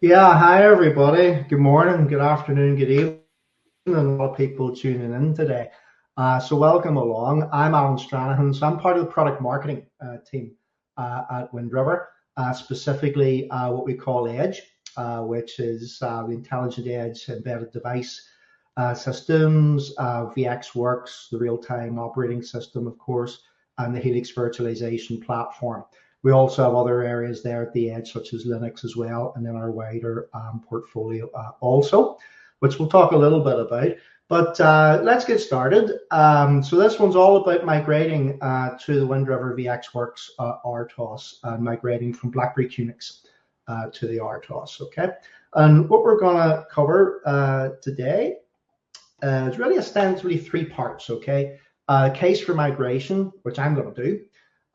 Yeah, hi everybody. Good morning, good afternoon, good evening, and a lot of people tuning in today. So welcome along. I'm Alan Stranahan, so I'm part of the product marketing team at Wind River, specifically what we call Edge, which is the intelligent edge embedded device systems, VxWorks, the real-time operating system, of course, and the Helix virtualization platform. We also have other areas there at the edge, such as Linux as well, and then our wider portfolio also, which we'll talk a little bit about. But let's get started. So this one's all about migrating to the Wind River VxWorks RTOS, migrating from BlackBerry Unix to the RTOS, okay? And what we're gonna cover today is really ostensibly three parts, okay? Case for migration, which I'm gonna do,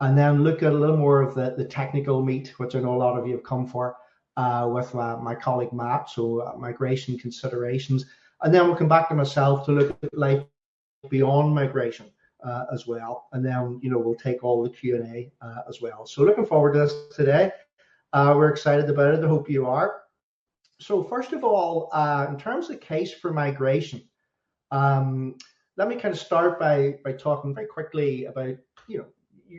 and then look at a little more of the technical meat, which I know a lot of you have come for with my colleague Matt, so migration considerations. And then we'll come back to myself to look at life beyond migration as well. And then, we'll take all the Q&A as well. So looking forward to this today. We're excited about it. I hope you are. So first of all, in terms of case for migration, let me kind of start by talking very quickly about,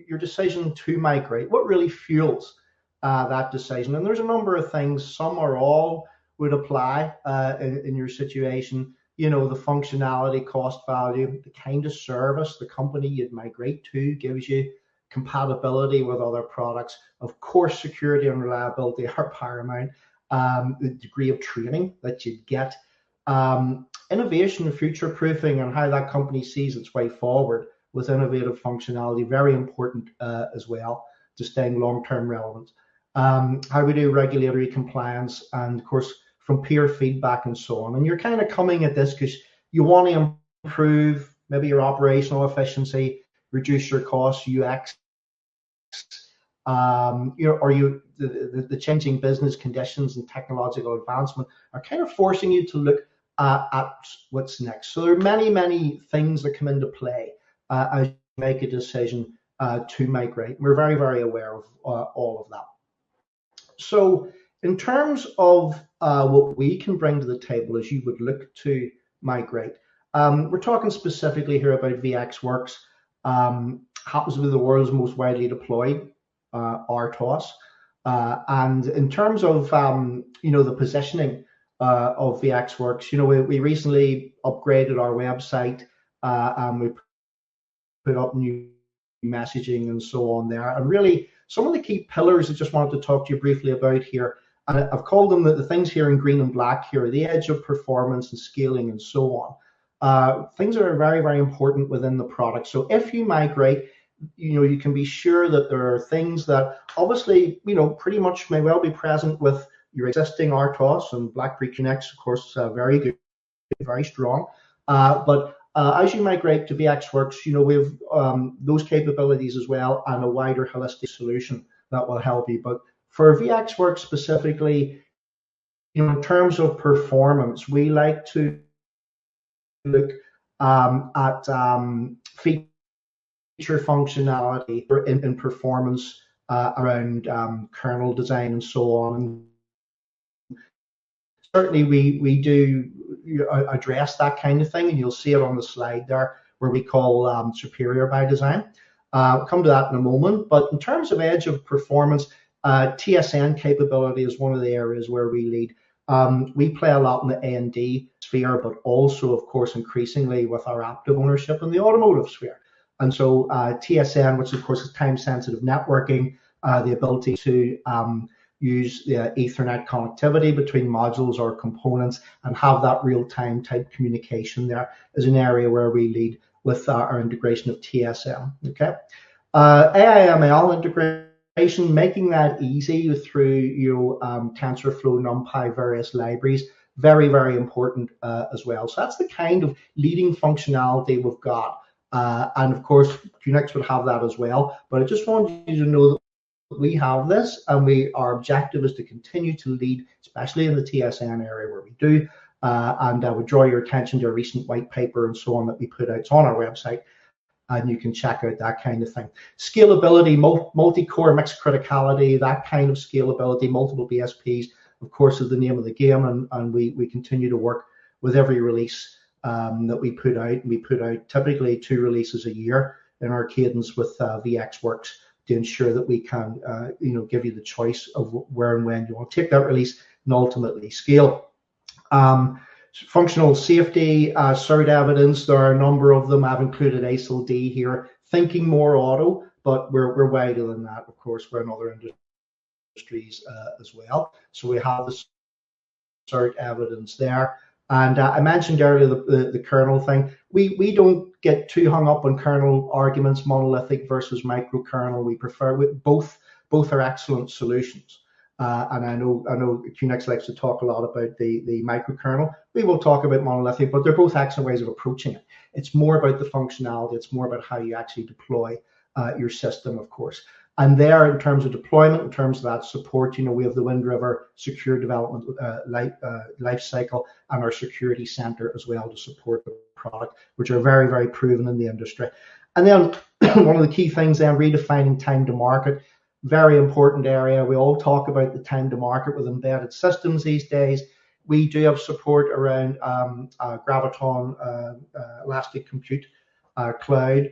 your decision to migrate. What really fuels that decision? And there's a number of things, some or all would apply in your situation. The functionality, cost value, the kind of service the company you'd migrate to gives you, compatibility with other products. Of course, security and reliability are paramount. The degree of training that you get, innovation, future proofing, and how that company sees its way forward with innovative functionality, very important as well to staying long-term relevant. How we do regulatory compliance, and of course from peer feedback and so on. And you're kind of coming at this because you want to improve maybe your operational efficiency, reduce your costs, UX, the changing business conditions and technological advancement are kind of forcing you to look at what's next. So there are many, many things that come into play as you make a decision to migrate. We're very, very aware of all of that. So in terms of what we can bring to the table as you would look to migrate, we're talking specifically here about VxWorks, happens to be the world's most widely deployed RTOS. And in terms of, the positioning of VxWorks, we recently upgraded our website and we put up new messaging and so on there. And really, some of the key pillars I just wanted to talk to you briefly about here, and I've called them the things here in green and black here, the edge of performance and scaling and so on. Things that are very, very important within the product. So if you migrate, you can be sure that there are things that obviously, pretty much may well be present with your existing RTOS, and BlackBerry Unix, of course, very good, very strong. But as you migrate to VxWorks, we have those capabilities as well, and a wider holistic solution that will help you. But for VxWorks specifically, in terms of performance, we like to look at feature functionality in performance around kernel design and so on. Certainly we do address that kind of thing, and you'll see it on the slide there where we call superior by design. I'll come to that in a moment. But in terms of edge of performance, TSN capability is one of the areas where we lead. We play a lot in the A&D sphere, but also, of course, increasingly with our active ownership in the automotive sphere. And so TSN, which of course is time-sensitive networking, the ability to use the Ethernet connectivity between modules or components and have that real-time type communication there, is an area where we lead with our integration of TSN. Okay, AI/ML integration, making that easy through TensorFlow, NumPy, various libraries, very, very important as well. So that's the kind of leading functionality we've got. And of course, Unix would have that as well. But I just want you to know that we have this, and our objective is to continue to lead, especially in the TSN area where we do. And I would draw your attention to a recent white paper and so on that we put out. It's on our website, and you can check out that kind of thing. Scalability, multi-core, mixed criticality, that kind of scalability, multiple BSPs, of course, is the name of the game, and we continue to work with every release that we put out. We put out typically 2 releases a year in our cadence with VxWorks to ensure that we can give you the choice of where and when you want to take that release and ultimately scale. Functional safety, cert evidence, there are a number of them. I've included ASIL D here, thinking more auto, but we're wider than that, of course. We're in other industries as well. So we have the cert evidence there. And I mentioned earlier the kernel thing. We don't get too hung up on kernel arguments, monolithic versus microkernel. We prefer both are excellent solutions. And I know QNX likes to talk a lot about the microkernel. We will talk about monolithic, but they're both excellent ways of approaching it. It's more about the functionality. It's more about how you actually deploy your system, of course. And there, in terms of deployment, in terms of that support, we have the Wind River secure development life cycle and our security center as well to support the product, which are very, very proven in the industry. And then one of the key things then, redefining time to market. Very important area. We all talk about the time to market with embedded systems these days. We do have support around Graviton Elastic Compute Cloud,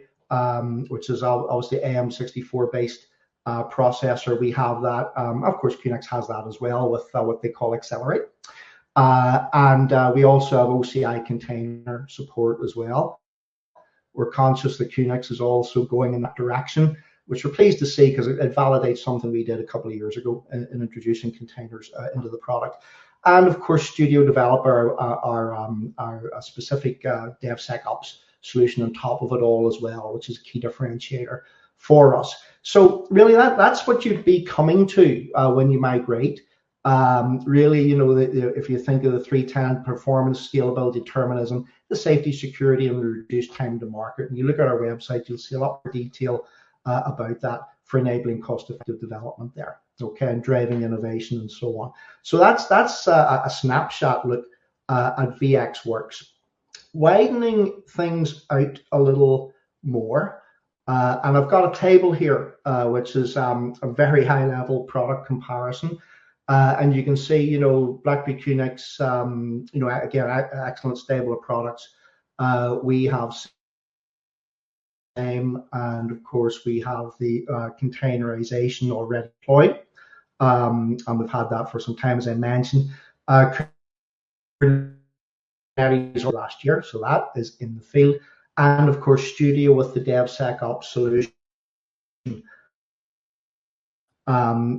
which is obviously AM64 based processor. We have that. Of course, QNX has that as well with what they call Accelerate. And we also have OCI container support as well. We're conscious that QNX is also going in that direction, which we're pleased to see because it validates something we did a couple of years ago in introducing containers into the product. And of course, Studio Developer, our specific DevSecOps solution on top of it all as well, which is a key differentiator for us. So really, that's what you'd be coming to when you migrate. Really, if you think of the 3 tenets: performance, scalability, determinism, the safety, security, and the reduced time to market. And you look at our website, you'll see a lot more detail about that for enabling cost-effective development there, okay, and driving innovation and so on. So that's a snapshot look at VxWorks. Widening things out a little more, and I've got a table here which is a very high-level product comparison, and you can see, BlackBerry QNX, again, excellent stable of products. We have and of course we have the containerization already deployed, and we've had that for some time, as I mentioned. Last year, so that is in the field, and of course Studio with the DevSecOps solution,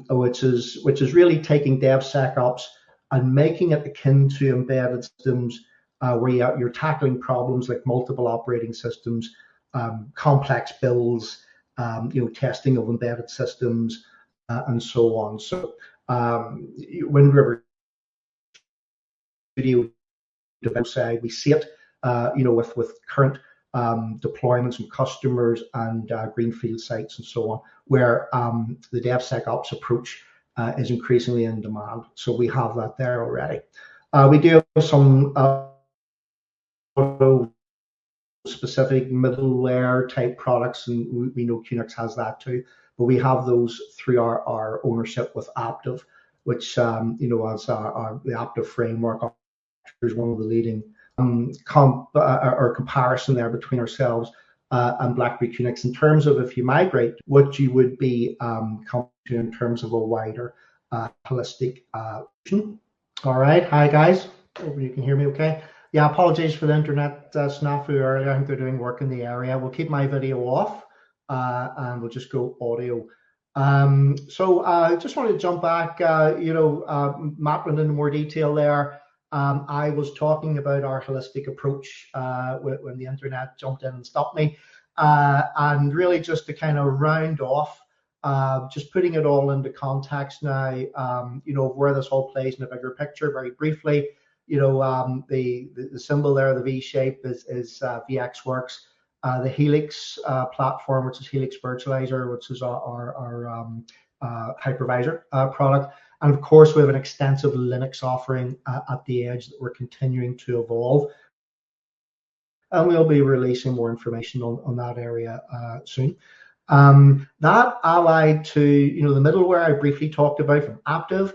which is really taking DevSecOps and making it akin to embedded systems, where you're tackling problems like multiple operating systems, complex builds, testing of embedded systems, and so on. So Wind River Studio side, we see it, with current deployments and customers and greenfield sites and so on, where the DevSecOps approach is increasingly in demand. So we have that there already. We do have some specific middleware type products, and we know QNX has that too, but we have those through our ownership with Aptiv, which as the Aptiv framework is one of the leading comparison there between ourselves and BlackBerry QNX in terms of, if you migrate, what you would be coming to in terms of a wider holistic solution. All right, hi guys, hope you can hear me okay. Yeah, apologies for the internet snafu earlier. I think they're doing work in the area. We'll keep my video off and we'll just go audio. So I just wanted to jump back, mapping into more detail there. I was talking about our holistic approach when the internet jumped in and stopped me. And really just to kind of round off, just putting it all into context now, where this all plays in a bigger picture very briefly. The symbol there, the V shape, is VxWorks. The Helix platform, which is Helix Virtualizer, which is our hypervisor product. And of course, we have an extensive Linux offering at the edge that we're continuing to evolve. And we'll be releasing more information on that area soon. That allied to the middleware I briefly talked about from Aptiv,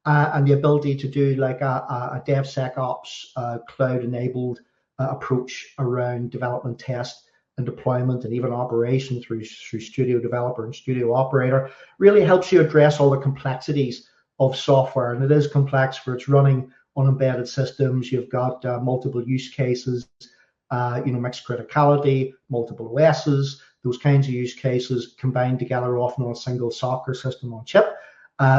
and the ability to do like a DevSecOps cloud-enabled approach around development, test, and deployment, and even operation through Studio Developer and Studio Operator really helps you address all the complexities of software. And it is complex for it's running on embedded systems. You've got multiple use cases, mixed criticality, multiple OSs, those kinds of use cases combined together often on a single software system on chip.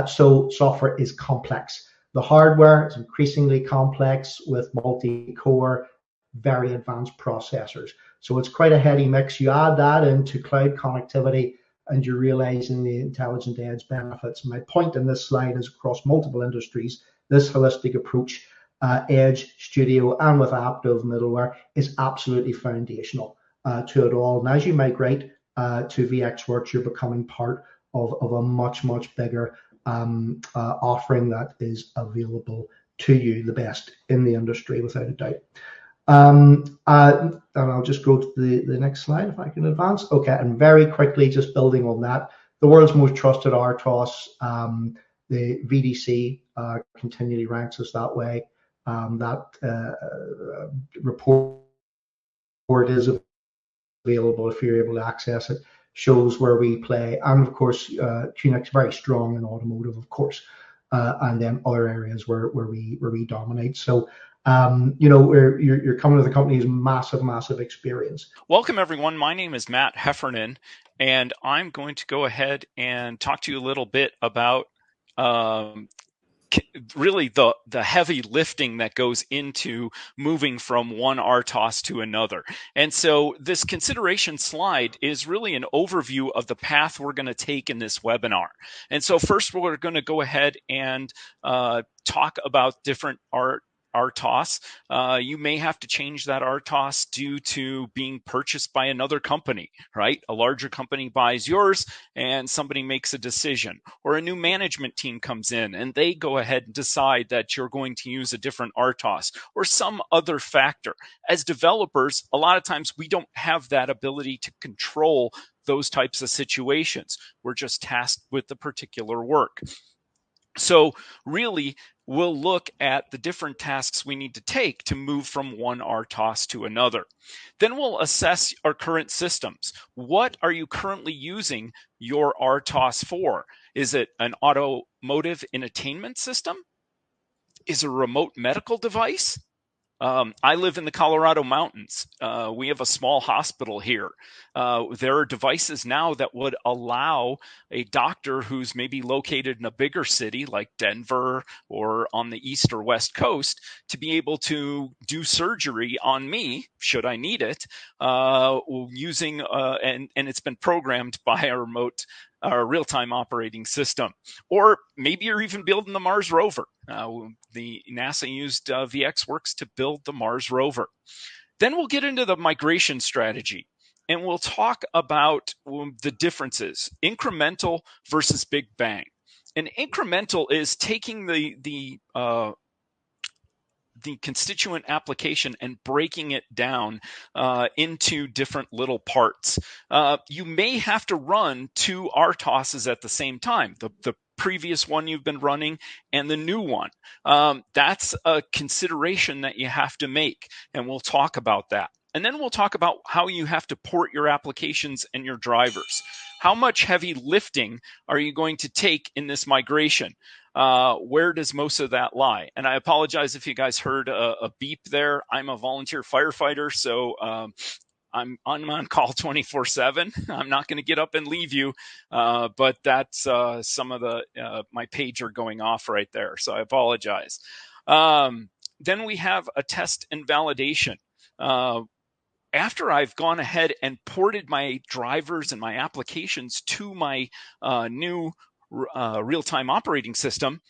So software is complex. The hardware is increasingly complex with multi-core, very advanced processors. So it's quite a heady mix. You add that into cloud connectivity and you're realizing the intelligent edge benefits. My point in this slide is across multiple industries, this holistic approach, Edge, Studio, and with Aptive middleware is absolutely foundational to it all. And as you migrate to VxWorks, you're becoming part of a much, much bigger offering that is available to you, the best in the industry, without a doubt. And I'll just go to the next slide if I can advance. Okay, and very quickly, just building on that, the world's most trusted RTOS, the VDC continually ranks us that way. That report is available if you're able to access it, shows where we play, and of course QNX very strong in automotive, of course, and then other areas where we dominate. So you're coming to the company's massive experience. Welcome everyone. My name is Matt Heffernan, and I'm going to go ahead and talk to you a little bit about really the heavy lifting that goes into moving from one RTOS to another. And so this consideration slide is really an overview of the path we're going to take in this webinar. And so first we're going to go ahead and talk about different RTOS. You may have to change that RTOS due to being purchased by another company, right? A larger company buys yours and somebody makes a decision, or a new management team comes in and they go ahead and decide that you're going to use a different RTOS or some other factor. As developers, a lot of times we don't have that ability to control those types of situations. We're just tasked with the particular work. So really, we'll look at the different tasks we need to take to move from one RTOS to another. Then we'll assess our current systems. What are you currently using your RTOS for? Is it an automotive entertainment system? Is it a remote medical device? I live in the Colorado mountains. We have a small hospital here. There are devices now that would allow a doctor who's maybe located in a bigger city like Denver or on the east or west coast to be able to do surgery on me, should I need it, using, and it's been programmed by a remote real-time operating system. Or maybe you're even building the Mars rover. The NASA used VxWorks to build the Mars rover. Then we'll get into the migration strategy, and we'll talk about the differences, incremental versus big bang. And incremental is taking the constituent application and breaking it down into different little parts. You may have to run two RTOSs at the same time, the previous one you've been running and the new one. That's a consideration that you have to make, and we'll talk about that. And then we'll talk about how you have to port your applications and your drivers. How much heavy lifting are you going to take in this migration? Where does most of that lie? And I apologize if you guys heard a beep there. I'm a volunteer firefighter, so I'm on call 24/7. I'm not going to get up and leave you, but that's some of my pager going off right there, so I apologize. Then we have a test and validation. After I've gone ahead and ported my drivers and my applications to my new real-time operating system,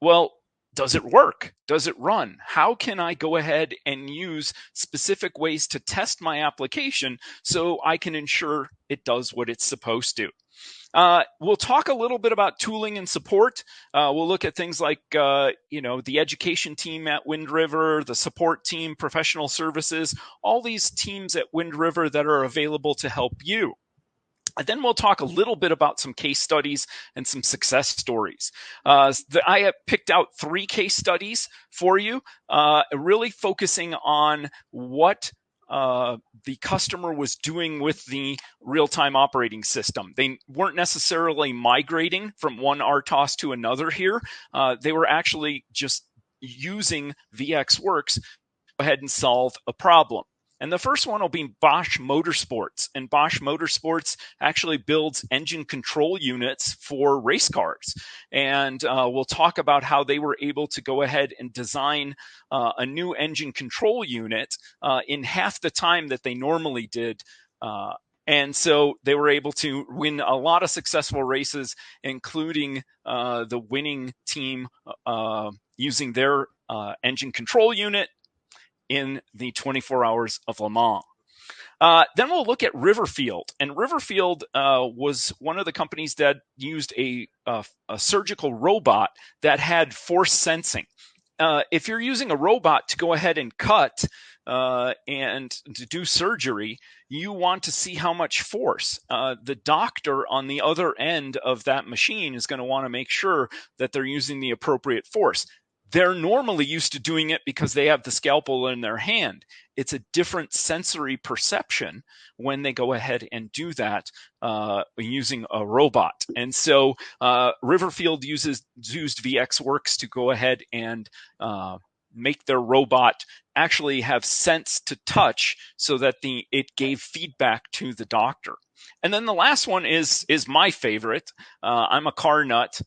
well, does it work? Does it run? How can I go ahead and use specific ways to test my application so I can ensure it does what it's supposed to? We'll talk a little bit about tooling and support. We'll look at things like, the education team at Wind River, the support team, professional services, all these teams at Wind River that are available to help you. And then we'll talk a little bit about some case studies and some success stories. I have picked out 3 case studies for you, really focusing on what the customer was doing with the real-time operating system. They weren't necessarily migrating from one RTOS to another here. They were actually just using VxWorks to go ahead and solve a problem. And the first one will be Bosch Motorsports. And Bosch Motorsports actually builds engine control units for race cars. And we'll talk about how they were able to go ahead and design a new engine control unit in half the time that they normally did. And so they were able to win a lot of successful races, including the winning team using their engine control unit in the 24 Hours of Le Mans. Then we'll look at Riverfield. And Riverfield was one of the companies that used a surgical robot that had force sensing. If you're using a robot to go ahead and cut and to do surgery, you want to see how much force. The doctor on the other end of that machine is going to want to make sure that they're using the appropriate force. They're normally used to doing it because they have the scalpel in their hand. It's a different sensory perception when they go ahead and do that using a robot. And so Riverfield used VxWorks to go ahead and make their robot actually have sense to touch so that it gave feedback to the doctor. And then the last one is my favorite. I'm a car nut.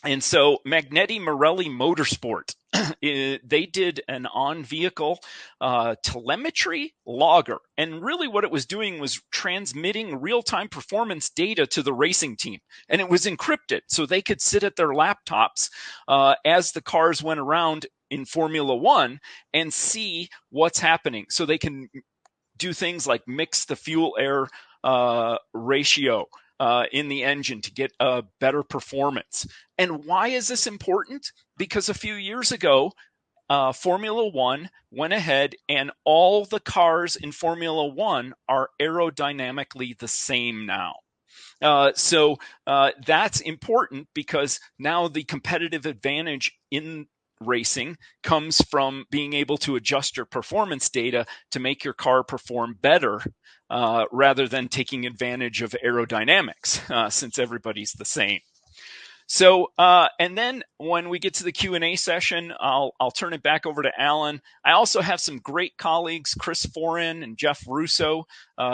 And so Magneti Marelli Motorsport, they did an on-vehicle telemetry logger. And really what it was doing was transmitting real-time performance data to the racing team. And it was encrypted, so they could sit at their laptops as the cars went around in Formula One and see what's happening. So they can do things like mix the fuel-air ratio in the engine to get a better performance. And why is this important? Because a few years ago, Formula One went ahead and all the cars in Formula One are aerodynamically the same now. So that's important because now the competitive advantage in racing comes from being able to adjust your performance data to make your car perform better rather than taking advantage of aerodynamics since everybody's the same. So, and then when we get to the Q&A session, I'll turn it back over to Alan. I also have some great colleagues, Chris Foran and Jeff Russo,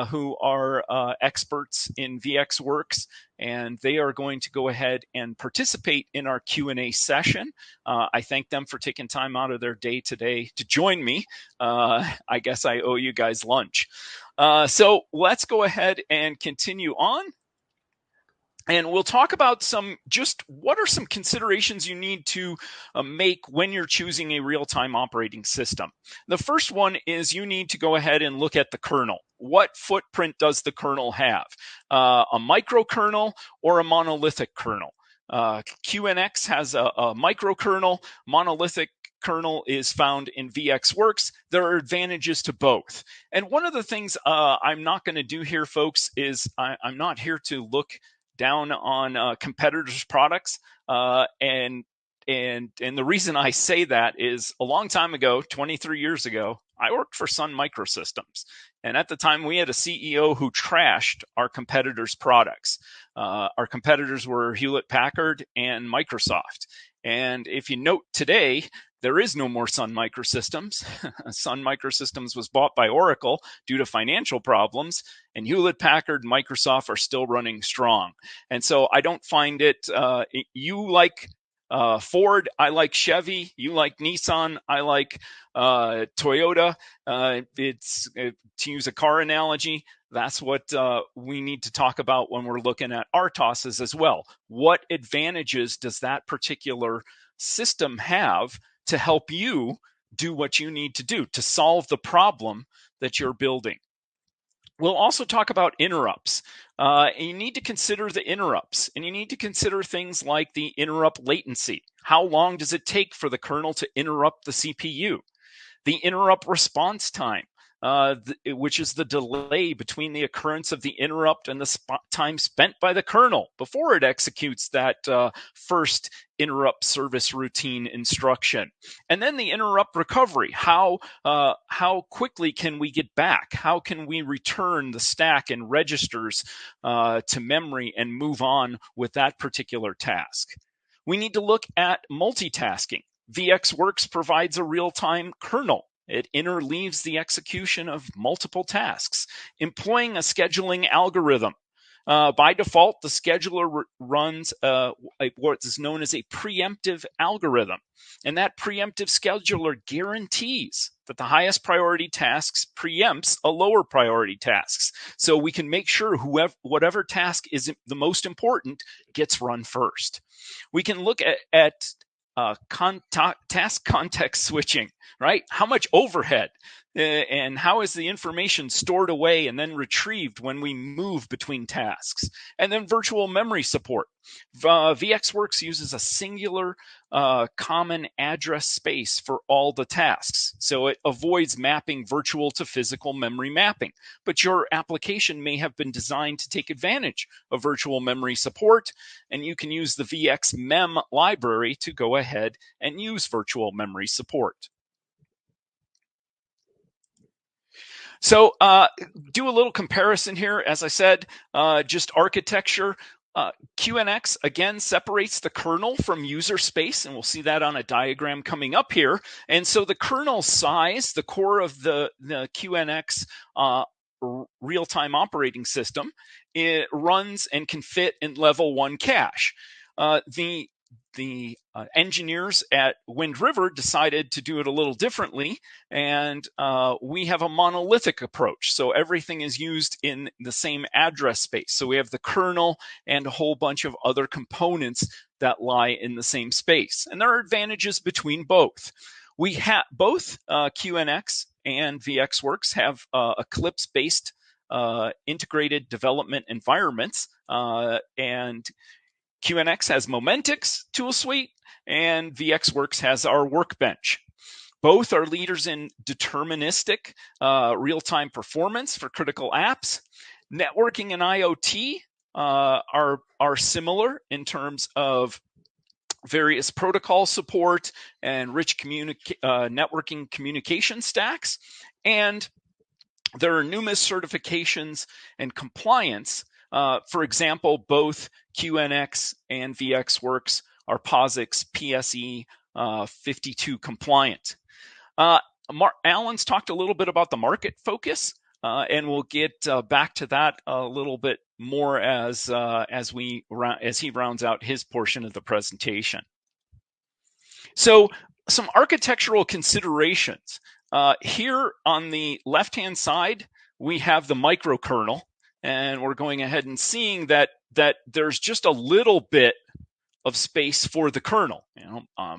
who are experts in VxWorks, and they are going to go ahead and participate in our Q&A session. I thank them for taking time out of their day today to join me. I guess I owe you guys lunch. So let's go ahead and continue on. And we'll talk about what are some considerations you need to make when you're choosing a real-time operating system. The first one is you need to go ahead and look at the kernel. What footprint does the kernel have? A microkernel or a monolithic kernel? QNX has a microkernel. Monolithic kernel is found in VxWorks. There are advantages to both. And one of the things I'm not going to do here, folks, is I'm not here to look down on competitors' products. And the reason I say that is a long time ago, 23 years ago, I worked for Sun Microsystems. And at the time, we had a CEO who trashed our competitors' products. Our competitors were Hewlett Packard and Microsoft. And if you note today, there is no more Sun Microsystems. Sun Microsystems was bought by Oracle due to financial problems, and Hewlett Packard and Microsoft are still running strong. And so I don't find it, you like Ford, I like Chevy, you like Nissan, I like Toyota. To use a car analogy, that's what we need to talk about when we're looking at RTOSs as well. What advantages does that particular system have to help you do what you need to do to solve the problem that you're building? We'll also talk about interrupts. And you need to consider the interrupts, and you need to consider things like the interrupt latency. How long does it take for the kernel to interrupt the CPU? The interrupt response time. which is the delay between the occurrence of the interrupt and the time spent by the kernel before it executes that first interrupt service routine instruction. And then the interrupt recovery. How quickly can we get back? How can we return the stack and registers to memory and move on with that particular task? We need to look at multitasking. VxWorks provides a real-time kernel. It interleaves the execution of multiple tasks, employing a scheduling algorithm. By default, the scheduler runs what is known as a preemptive algorithm. And that preemptive scheduler guarantees that the highest priority tasks preempts a lower priority tasks. So we can make sure whatever task is the most important gets run first. We can look at task context switching, right? How much overhead and how is the information stored away and then retrieved when we move between tasks? And then virtual memory support. VxWorks uses a singular common address space for all the tasks. So it avoids mapping virtual to physical memory mapping. But your application may have been designed to take advantage of virtual memory support, and you can use the VxMem library to go ahead and use virtual memory support. So do a little comparison here. As I said, just architecture. QNX, again, separates the kernel from user space, and we'll see that on a diagram coming up here. And so the kernel size, the core of the QNX real-time operating system, it runs and can fit in level 1 cache. The engineers at Wind River decided to do it a little differently, and we have a monolithic approach. So everything is used in the same address space. So we have the kernel and a whole bunch of other components that lie in the same space. And there are advantages between both. We have both QNX and VxWorks have Eclipse-based integrated development environments, and QNX has Momentix tool suite, and VxWorks has our Workbench. Both are leaders in deterministic real-time performance for critical apps. Networking and IoT are similar in terms of various protocol support and rich networking communication stacks. And there are numerous certifications and compliance. For example, both QNX and VxWorks are POSIX PSE 52 compliant. Alan's talked a little bit about the market focus, and we'll get back to that a little bit more as he rounds out his portion of the presentation. So, some architectural considerations. Here on the left-hand side, we have the microkernel. And we're going ahead and seeing that there's just a little bit of space for the kernel,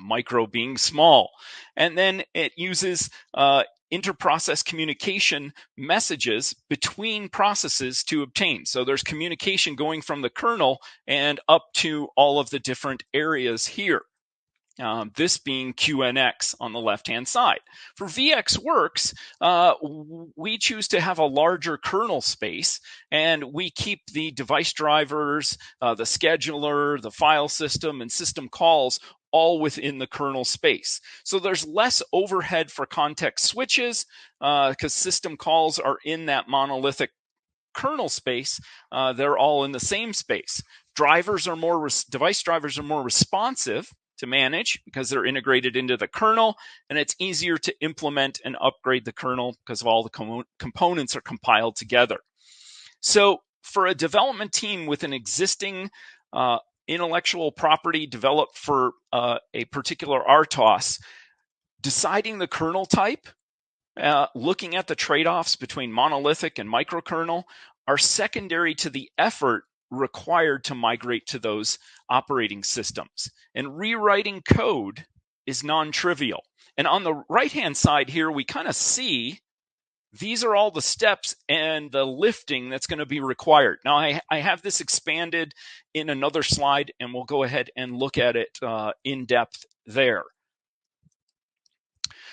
micro being small. And then it uses inter-process communication messages between processes to obtain. So there's communication going from the kernel and up to all of the different areas here. This being QNX on the left-hand side. For VxWorks, we choose to have a larger kernel space, and we keep the device drivers, the scheduler, the file system, and system calls all within the kernel space. So there's less overhead for context switches because system calls are in that monolithic kernel space. They're all in the same space. Device drivers are more responsive to manage because they're integrated into the kernel, and it's easier to implement and upgrade the kernel because of all the components are compiled together. So for a development team with an existing intellectual property developed for a particular RTOS, deciding the kernel type, looking at the trade-offs between monolithic and microkernel are secondary to the effort required to migrate to those operating systems. And rewriting code is non-trivial. And on the right-hand side here, we kind of see these are all the steps and the lifting that's going to be required. Now, I have this expanded in another slide, and we'll go ahead and look at it in depth there.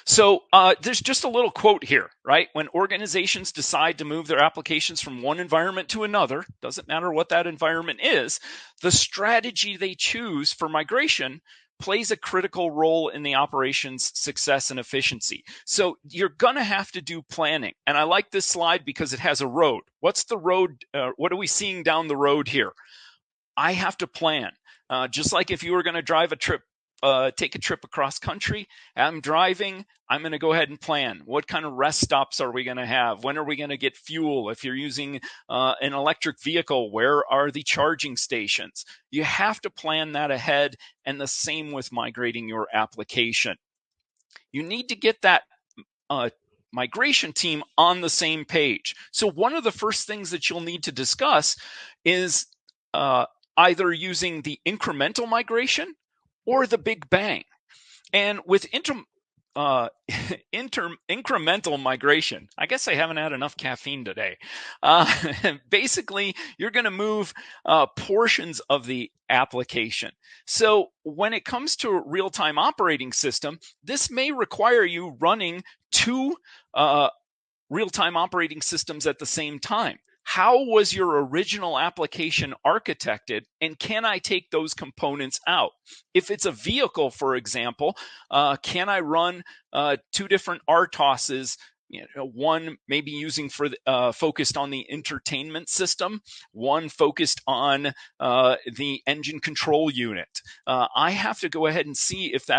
So there's just a little quote here, right? When organizations decide to move their applications from one environment to another, doesn't matter what that environment is, the strategy they choose for migration plays a critical role in the operation's success and efficiency. So you're going to have to do planning. And I like this slide because it has a road. What's the road? What are we seeing down the road here? I have to plan. Just like if you were going to drive a trip, take a trip across country, I'm driving, I'm going to go ahead and plan. What kind of rest stops are we going to have? When are we going to get fuel? If you're using an electric vehicle, where are the charging stations? You have to plan that ahead, and the same with migrating your application. You need to get that migration team on the same page. So one of the first things that you'll need to discuss is either using the incremental migration or the big bang. And with incremental migration, I guess I haven't had enough caffeine today. Basically, you're going to move portions of the application. So when it comes to a real-time operating system, this may require you running two real-time operating systems at the same time. How was your original application architected, and can I take those components out? If it's a vehicle, for example, can I run two different RTOSs, one maybe using for focused on the entertainment system, one focused on the engine control unit? I have to go ahead and see if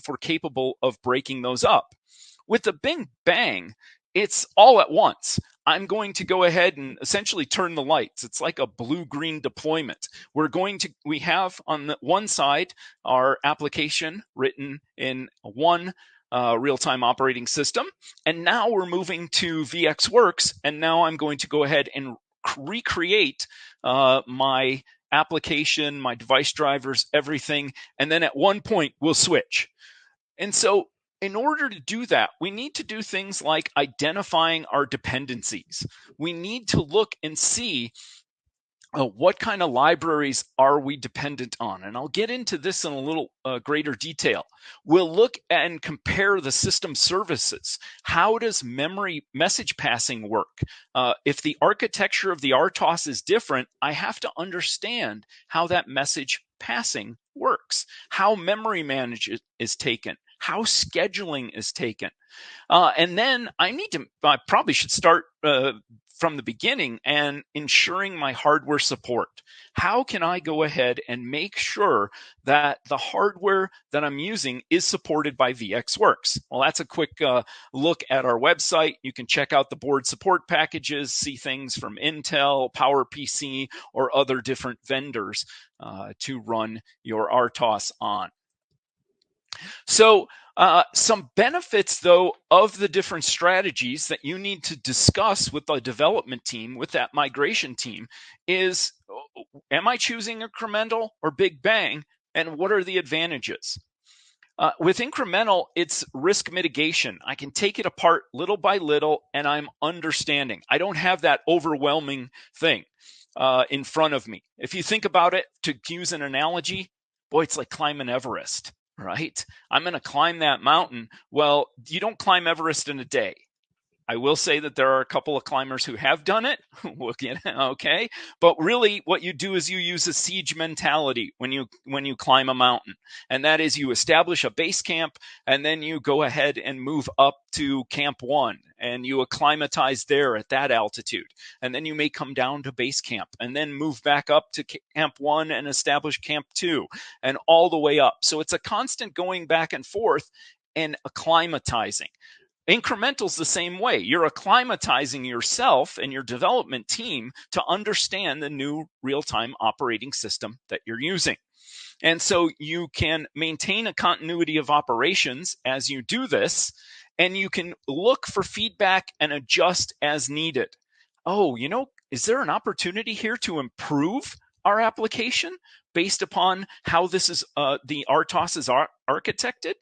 we're capable of breaking those up. With the Big Bang, it's all at once. I'm going to go ahead and essentially turn the lights. It's like a blue-green deployment. We have on the one side our application written in one real-time operating system, and now we're moving to VxWorks, and now I'm going to go ahead and recreate my application, my device drivers, everything, and then at one point we'll switch. And so in order to do that, we need to do things like identifying our dependencies. We need to look and see what kind of libraries are we dependent on? And I'll get into this in a little greater detail. We'll look and compare the system services. How does memory message passing work? If the architecture of the RTOS is different, I have to understand how that message passing works, how memory management is taken, how scheduling is taken. And then I probably should start from the beginning and ensuring my hardware support. How can I go ahead and make sure that the hardware that I'm using is supported by VxWorks? Well, that's a quick look at our website. You can check out the board support packages, see things from Intel, PowerPC, or other different vendors to run your RTOS on. So some benefits, though, of the different strategies that you need to discuss with the development team, with that migration team, is, am I choosing incremental or big bang, and what are the advantages? With incremental, it's risk mitigation. I can take it apart little by little, and I'm understanding. I don't have that overwhelming thing in front of me. If you think about it, to use an analogy, boy, it's like climbing Everest. Right? I'm going to climb that mountain. Well, you don't climb Everest in a day. I will say that there are a couple of climbers who have done it. Okay. But really what you do is you use a siege mentality when you climb a mountain. And that is you establish a base camp, and then you go ahead and move up to camp 1, and you acclimatize there at that altitude. And then you may come down to base camp and then move back up to camp 1 and establish camp 2 and all the way up. So it's a constant going back and forth and acclimatizing. Incremental's the same way. You're acclimatizing yourself and your development team to understand the new real-time operating system that you're using. And so you can maintain a continuity of operations as you do this, and you can look for feedback and adjust as needed. Oh, is there an opportunity here to improve our application based upon how this is the RTOS is architected?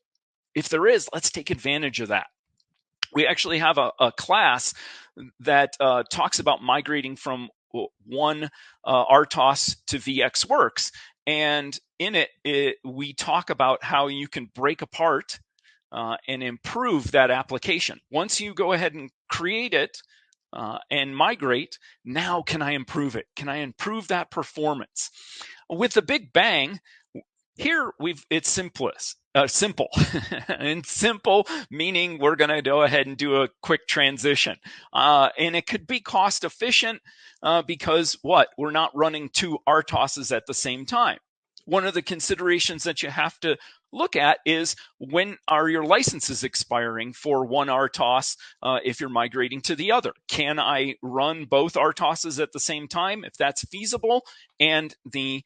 If there is, let's take advantage of that. We actually have a class that talks about migrating from one RTOS to VxWorks. And in it, we talk about how you can break apart and improve that application. Once you go ahead and create it and migrate, now can I improve it? Can I improve that performance? With the Big Bang, here it's simple. And simple meaning we're going to go ahead and do a quick transition. And it could be cost efficient because we're not running 2 RTOSs at the same time. One of the considerations that you have to look at is, when are your licenses expiring for one RTOS if you're migrating to the other? Can I run both RTOSs at the same time? If that's feasible and the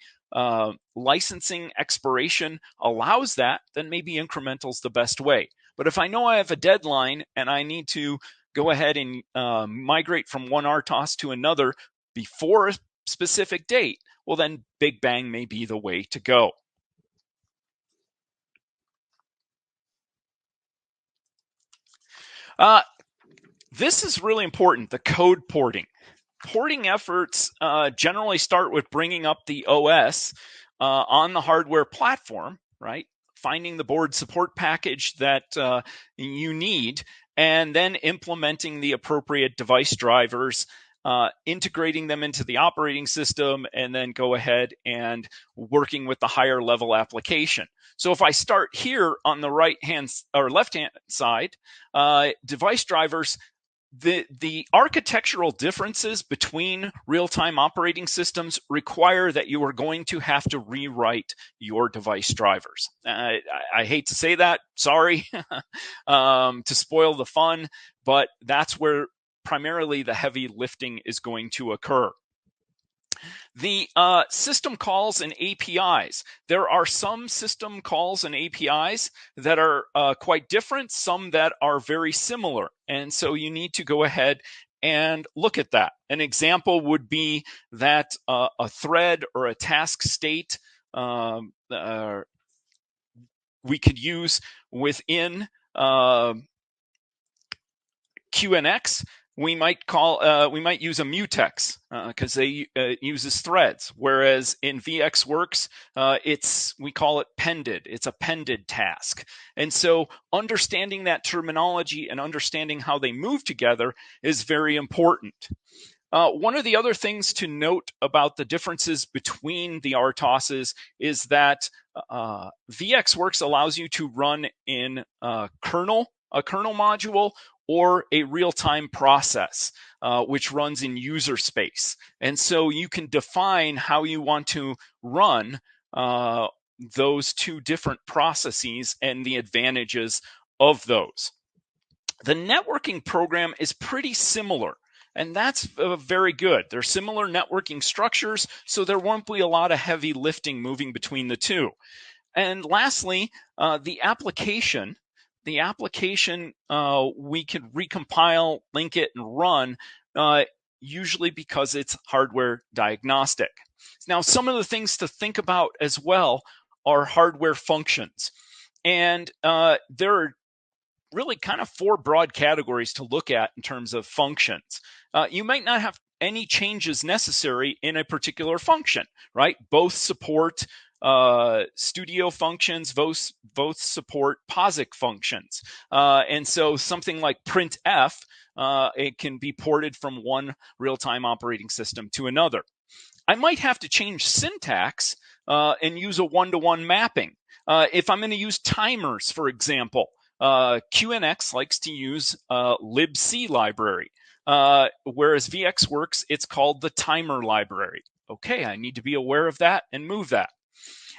licensing expiration allows that, then maybe incremental is the best way. But if I know I have a deadline and I need to go ahead and migrate from one RTOS to another before a specific date, well, then Big Bang may be the way to go. This is really important, the code porting. Porting efforts generally start with bringing up the OS on the hardware platform, right? Finding the board support package that you need, and then implementing the appropriate device drivers, integrating them into the operating system, and then go ahead and working with the higher level application. So if I start here on the right hand or left hand side, device drivers, the architectural differences between real-time operating systems require that you are going to have to rewrite your device drivers. I hate to say that, sorry, to spoil the fun, but that's where primarily the heavy lifting is going to occur. The system calls and APIs. There are some system calls and APIs that are quite different, some that are very similar. And so you need to go ahead and look at that. An example would be that a thread or a task state we could use within QNX. We might use a mutex because they uses threads, whereas in VxWorks we call it pended. It's a pended task, and so understanding that terminology and understanding how they move together is very important. One of the other things to note about the differences between the RTOSs is that VxWorks allows you to run in a kernel module, or a real-time process, which runs in user space. And so you can define how you want to run those 2 different processes and the advantages of those. The networking program is pretty similar, and that's very good. They're similar networking structures, so there won't be a lot of heavy lifting moving between the 2. And lastly, the application. The application, we can recompile, link it, and run, usually because it's hardware diagnostic. Now, some of the things to think about as well are hardware functions. And there are really kind of 4 broad categories to look at in terms of functions. You might not have any changes necessary in a particular function, right? Both support studio functions, both support POSIX functions. And so something like printf, it can be ported from one real-time operating system to another. I might have to change syntax and use a one-to-one mapping. If I'm going to use timers, for example, QNX likes to use libc library, whereas VxWorks, it's called the timer library. Okay, I need to be aware of that and move that.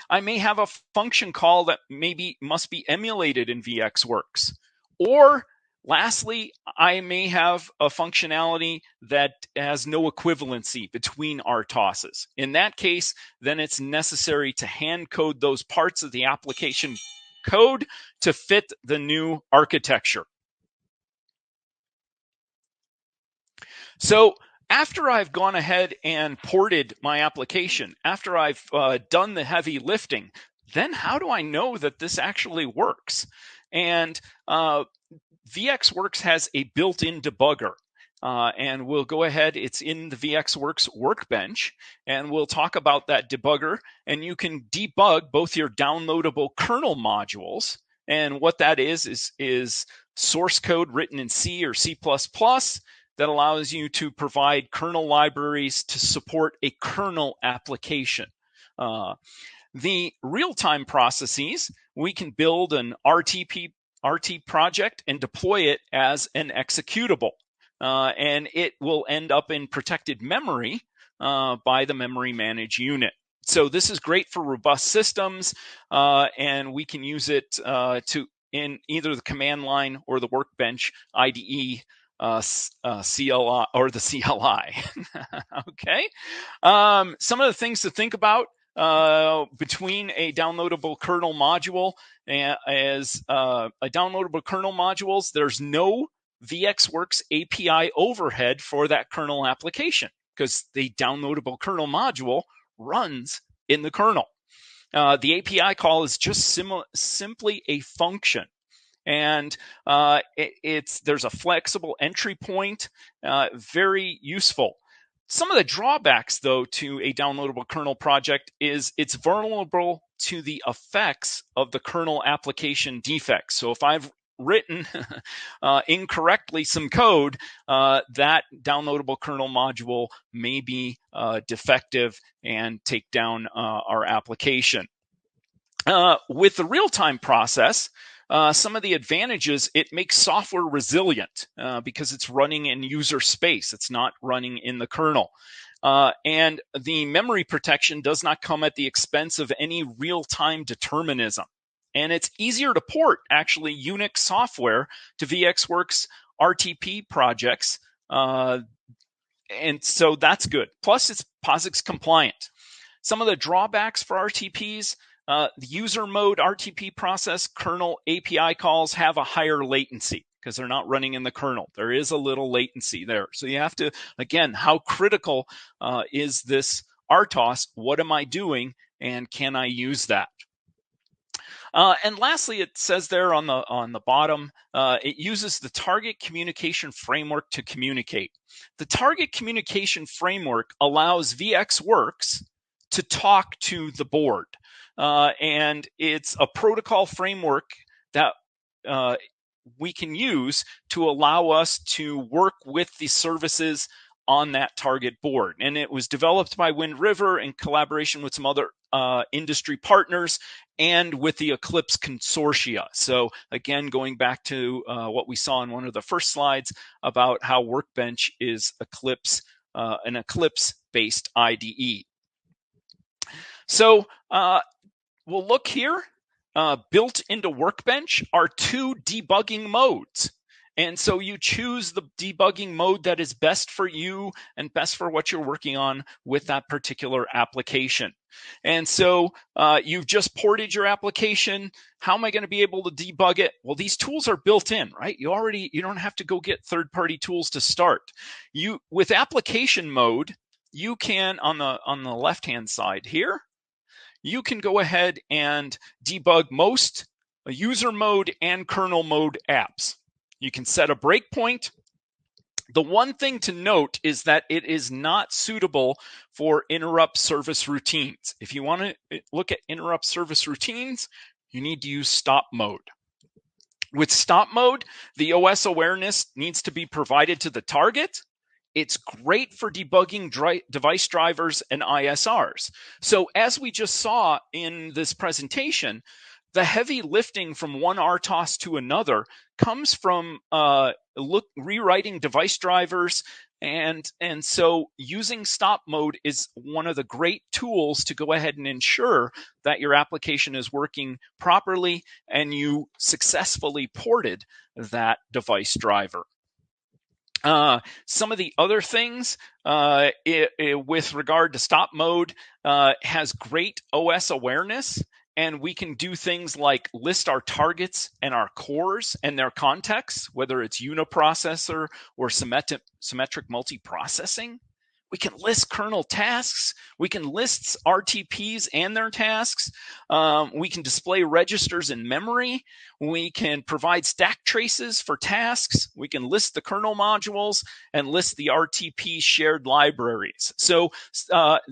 I may have a function call that maybe must be emulated in VxWorks. Or lastly, I may have a functionality that has no equivalency between RTOSs. In that case, then it's necessary to hand code those parts of the application code to fit the new architecture. So after I've gone ahead and ported my application, after I've done the heavy lifting, then how do I know that this actually works? And VxWorks has a built-in debugger. And we'll go ahead, it's in the VxWorks workbench, and we'll talk about that debugger. And you can debug both your downloadable kernel modules And what that is source code written in C or C++ that allows you to provide kernel libraries to support a kernel application. The real-time processes, we can build an RT project and deploy it as an executable. And it will end up in protected memory by the memory manage unit. So this is great for robust systems, and we can use it in either the command line or the workbench IDE, CLI or the CLI. Okay. Some of the things to think about between a downloadable kernel module as a downloadable kernel modules, there's no VxWorks API overhead for that kernel application because the downloadable kernel module runs in the kernel. The API call is just simply a function. And there's a flexible entry point, very useful. Some of the drawbacks, though, to a downloadable kernel project is it's vulnerable to the effects of the kernel application defects. So if I've written incorrectly some code, that downloadable kernel module may be defective and take down our application. With the real-time process, some of the advantages, it makes software resilient because it's running in user space. It's not running in the kernel. And the memory protection does not come at the expense of any real-time determinism. And it's easier to port, actually, Unix software to VxWorks RTP projects. And so that's good. Plus, it's POSIX compliant. Some of the drawbacks for RTPs, the user mode RTP process kernel API calls have a higher latency because they're not running in the kernel. There is a little latency there. So you have to, again, how critical is this RTOS? What am I doing? And can I use that? And lastly, it says there on the bottom, it uses the target communication framework to communicate. The target communication framework allows VxWorks to talk to the board. And it's a protocol framework that we can use to allow us to work with the services on that target board. And it was developed by Wind River in collaboration with some other industry partners and with the Eclipse consortia. So again, going back to what we saw in one of the first slides about how Workbench is Eclipse, an Eclipse-based IDE. So we'll look here. Built into Workbench are two debugging modes. And so you choose the debugging mode that is best for you and best for what you're working on with that particular application. And so you've just ported your application. How am I going to be able to debug it? Well, these tools are built in, right? You don't have to go get third-party tools to start. With application mode, you can, on the left-hand side here, you can go ahead and debug most user mode and kernel mode apps. You can set a breakpoint. The one thing to note is that it is not suitable for interrupt service routines. If you want to look at interrupt service routines, you need to use stop mode. With stop mode, the OS awareness needs to be provided to the target. It's great for debugging device drivers and ISRs. So as we just saw in this presentation, the heavy lifting from one RTOS to another comes from rewriting device drivers. And so using stop mode is one of the great tools to go ahead and ensure that your application is working properly and you successfully ported that device driver. Some of the other things with regard to stop mode has great OS awareness, and we can do things like list our targets and our cores and their contexts, whether it's uniprocessor or symmetric multiprocessing. We can list kernel tasks. We can list RTPs and their tasks. We can display registers in memory. We can provide stack traces for tasks. We can list the kernel modules and list the RTP shared libraries. So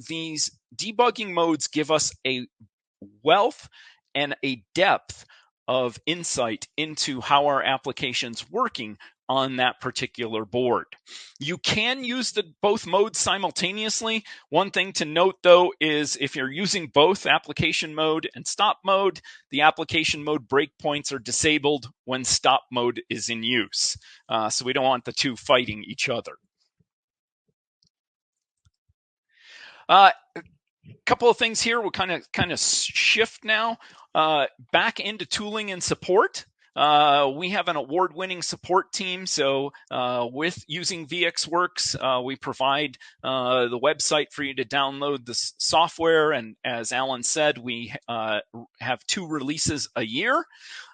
these debugging modes give us a wealth and a depth of insight into how our application's working on that particular board. You can use both modes simultaneously. One thing to note, though, is if you're using both application mode and stop mode, the application mode breakpoints are disabled when stop mode is in use. So we don't want the two fighting each other. Couple of things here. We'll kind of shift now back into tooling and support. We have an award-winning support team. So with using VxWorks, we provide the website for you to download the software. And as Alan said, we have 2 releases a year.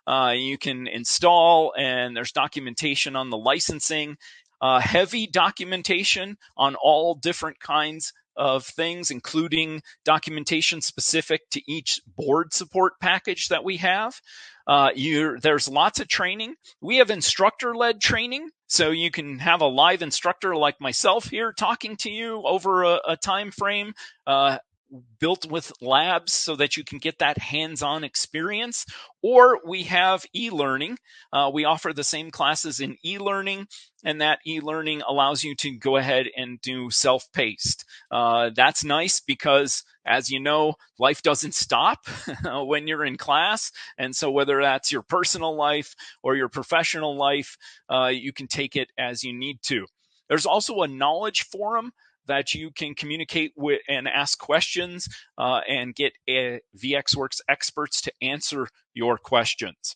You can install, and there's documentation on the licensing, heavy documentation on all different kinds of things, including documentation specific to each board support package that we have. There's lots of training. We have instructor-led training, so you can have a live instructor like myself here talking to you over a time frame, built with labs so that you can get that hands-on experience. Or we have e-learning. We offer the same classes in e-learning, and that e-learning allows you to go ahead and do self-paced. That's nice because, as you know, life doesn't stop when you're in class. And so whether that's your personal life or your professional life, you can take it as you need to. There's also a knowledge forum that you can communicate with and ask questions and get VxWorks experts to answer your questions.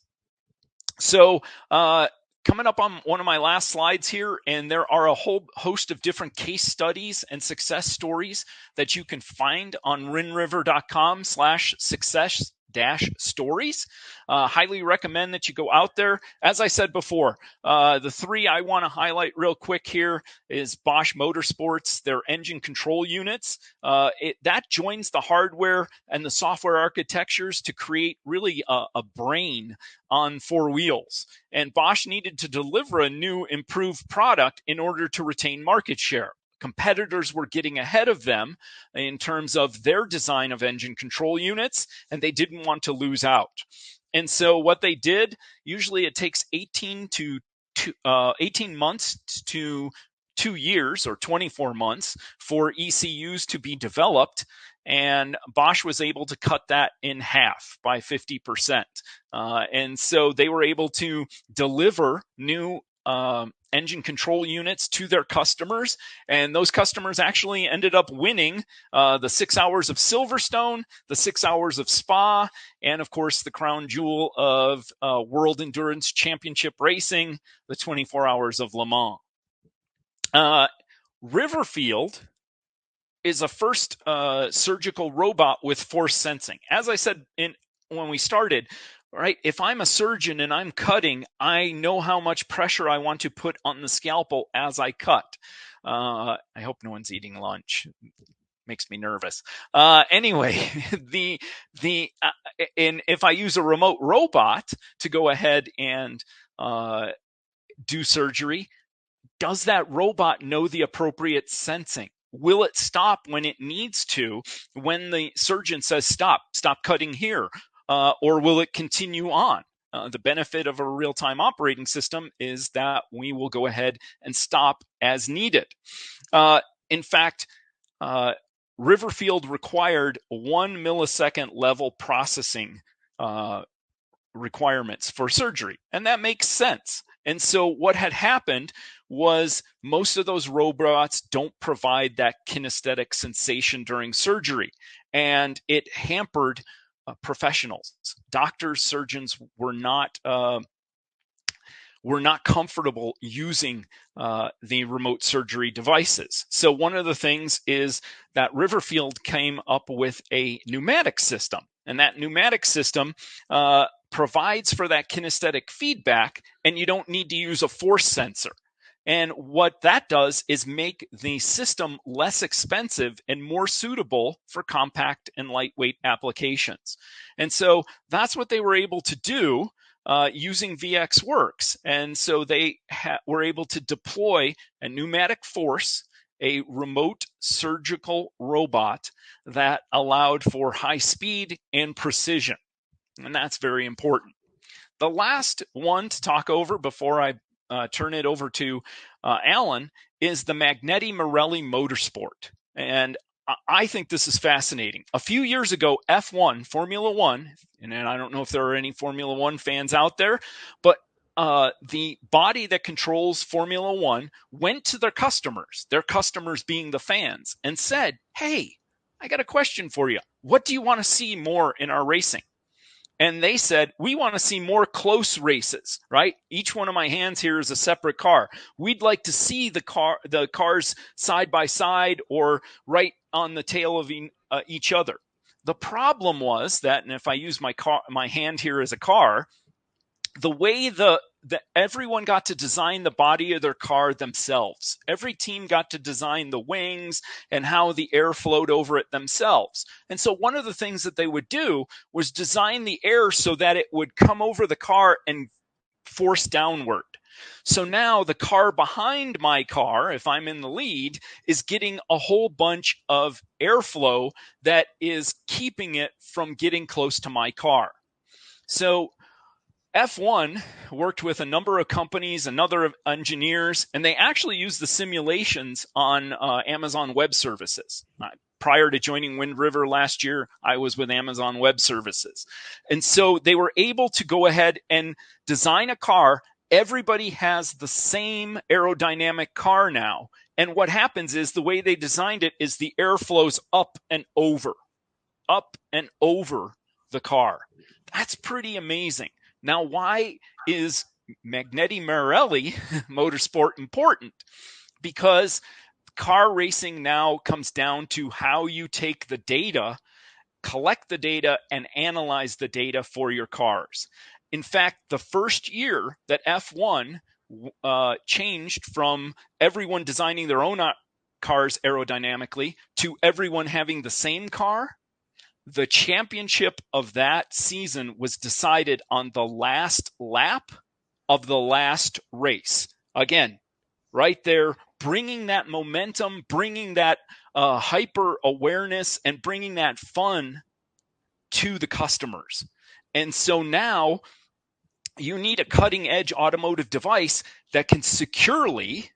So coming up on one of my last slides here, and there are a whole host of different case studies and success stories that you can find on windriver.com/success-stories. Highly recommend that you go out there. As I said before, the 3 I want to highlight real quick here is Bosch Motorsports, their engine control units. That joins the hardware and the software architectures to create really a brain on 4 wheels. And Bosch needed to deliver a new improved product in order to retain market share. Competitors were getting ahead of them in terms of their design of engine control units, and they didn't want to lose out. And so what they did, usually it takes 18 months to 2 years or 24 months for ECUs to be developed. And Bosch was able to cut that in half by 50%. And so they were able to deliver new engine control units to their customers, and those customers actually ended up winning the 6 hours of Silverstone, the 6 hours of Spa, and of course the crown jewel of World Endurance Championship Racing, the 24 hours of Le Mans. Riverfield is a first surgical robot with force sensing. As I said when we started, right? If I'm a surgeon and I'm cutting, I know how much pressure I want to put on the scalpel as I cut. I hope no one's eating lunch. Makes me nervous. Anyway, and if I use a remote robot to go ahead and do surgery, does that robot know the appropriate sensing? Will it stop when it needs to, when the surgeon says, stop cutting here? Or will it continue on? The benefit of a real-time operating system is that we will go ahead and stop as needed. In fact, Riverfield required 1 millisecond level processing requirements for surgery, and that makes sense. And so what had happened was most of those robots don't provide that kinesthetic sensation during surgery, and it hampered professionals. Doctors, surgeons were not comfortable using the remote surgery devices. So one of the things is that Riverfield came up with a pneumatic system, and that pneumatic system provides for that kinesthetic feedback, and you don't need to use a force sensor. And what that does is make the system less expensive and more suitable for compact and lightweight applications. And so that's what they were able to do using VxWorks. And so they were able to deploy a pneumatic force, a remote surgical robot that allowed for high speed and precision. And that's very important. the last one to talk over before I turn it over to Alan is the Magneti Marelli Motorsport. And I think this is fascinating. A few years ago, F1, Formula One, and I don't know if there are any Formula One fans out there, but the body that controls Formula One went to their customers being the fans, and said, hey, I got a question for you. What do you want to see more in our racing? And they said, we want to see more close races, right? Each one of my hands here is a separate car. We'd like to see the cars side by side or right on the tail of each other. The problem was that, and if I use my hand here as a car, the way everyone got to design the body of their car themselves. Every team got to design the wings and how the air flowed over it themselves. And so one of the things that they would do was design the air so that it would come over the car and force downward. So now the car behind my car, if I'm in the lead, is getting a whole bunch of airflow that is keeping it from getting close to my car. So F1 worked with a number of companies, another of engineers, and they actually used the simulations on Amazon Web Services. Prior to joining Wind River last year, I was with Amazon Web Services. And so they were able to go ahead and design a car. Everybody has the same aerodynamic car now. And what happens is the way they designed it is the air flows up and over the car. That's pretty amazing. Now, why is Magneti Marelli Motorsport important? Because car racing now comes down to how you take the data, collect the data, and analyze the data for your cars. In fact, the first year that F1 changed from everyone designing their own cars aerodynamically to everyone having the same car, the championship of that season was decided on the last lap of the last race. Again, right there, bringing that momentum, bringing that hyper awareness, and bringing that fun to the customers. And so now you need a cutting edge automotive device that can securely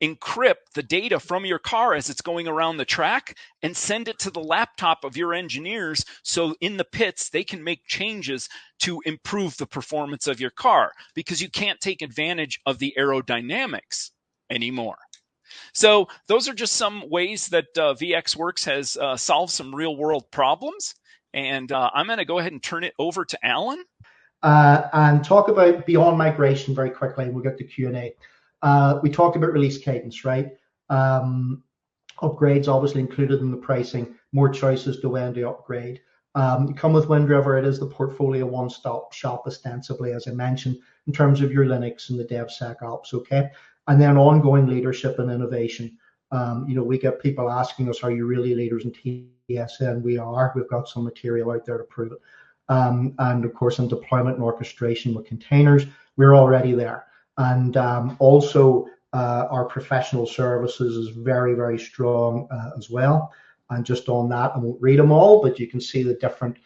encrypt the data from your car as it's going around the track and send it to the laptop of your engineers, so in the pits they can make changes to improve the performance of your car, because you can't take advantage of the aerodynamics anymore. So those are just some ways that VxWorks has solved some real world problems. And I'm going to go ahead and turn it over to Alan. And talk about beyond migration very quickly, and we'll get to Q&A. We talked about release cadence, right? Upgrades obviously included in the pricing, more choices to when to upgrade. You come with Wind River, it is the portfolio one-stop shop ostensibly, as I mentioned, in terms of your Linux and the DevSecOps, okay? And then ongoing leadership and innovation. We get people asking us, are you really leaders in TSN? We are. We've got some material out there to prove it. And of course, in deployment and orchestration with containers, we're already there. And also our professional services is very, very strong as well. And just on that, I won't read them all, but you can see the different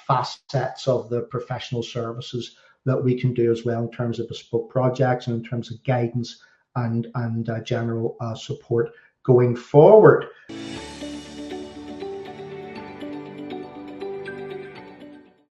facets of the professional services that we can do as well in terms of bespoke projects and in terms of guidance and general support going forward.